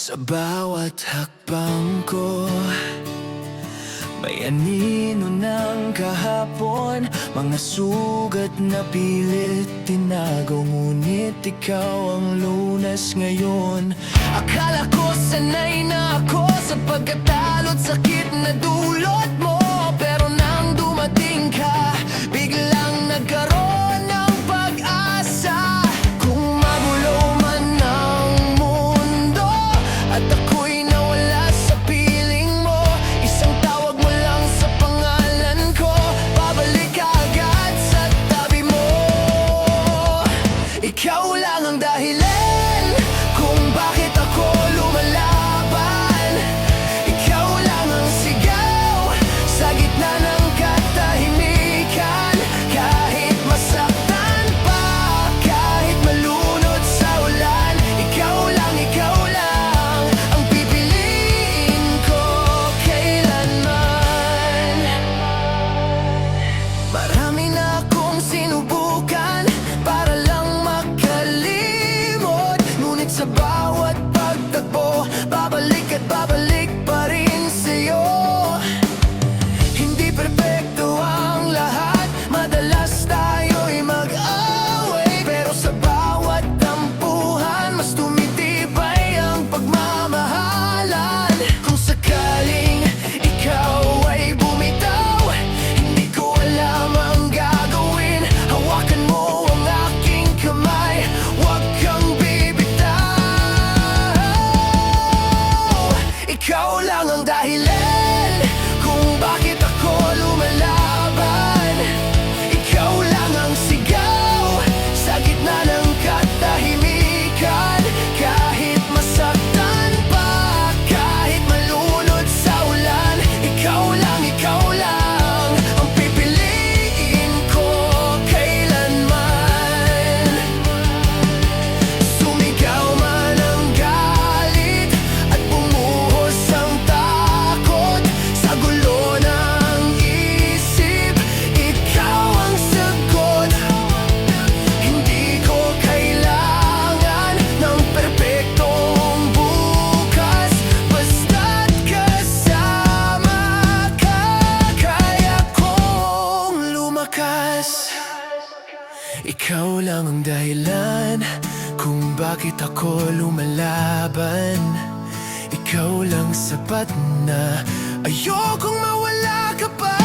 Sa bawat hakbang ko, may anino ng kahapon, mga sugat na pilit tinago, ngunit ikaw ang lunas ngayon. Akala ko sanay na ako sa pagkatalo't sakit na dulot mo, pero nang dumating ka, biglang nagkaroon ng pag-asa. Kung magulo man ang mundo at ako'y nawala sa piling mo, isang tawag mo lang sa pangalan ko, babalik ka agad sa tabi mo. Ikaw lang ang dahilan kung bakit ako lumalaban. Ikaw lang ang sigaw sa gitna ng katahimikan. Kahit masaktan pa, kahit malunod sa ulan, ikaw lang ang pipiliin ko kailanman. Marami na akong sinubukan para lang makalimot, ngunit sa bawat pagtagpo, babalik at babalik pa rin sa'yo. Hindi perpekto ang lahat, madalas tayo'y mag-away, pero sa bawat tampuhan, mas tumitibay ang pagmamahalan. Kung sakaling ikaw ay bumitaw, hindi ko alam ang gagawin. Hawakan mo ang aking kamay, huwag kang bibitaw. Ikaw lang ang dahilan kung bakit ako lumalaban. Ikaw lang ang sigaw sa gitna ng katahimikan. Kahit masaktan pa, kahit malunod sa ulan, ikaw lang ang pipiliin ko kailanman. Sumigaw man ang galit at bumuhos ang takot sa gulo ng isip, ikaw ang sagot. Hindi ko kailangan ng perpektong bukas, basta't kasama ka, kaya kong lumakas. Ikaw lang ang dahilan kung bakit ako lumalaban. Ikaw lang sapat na ayokong mawala ka pa.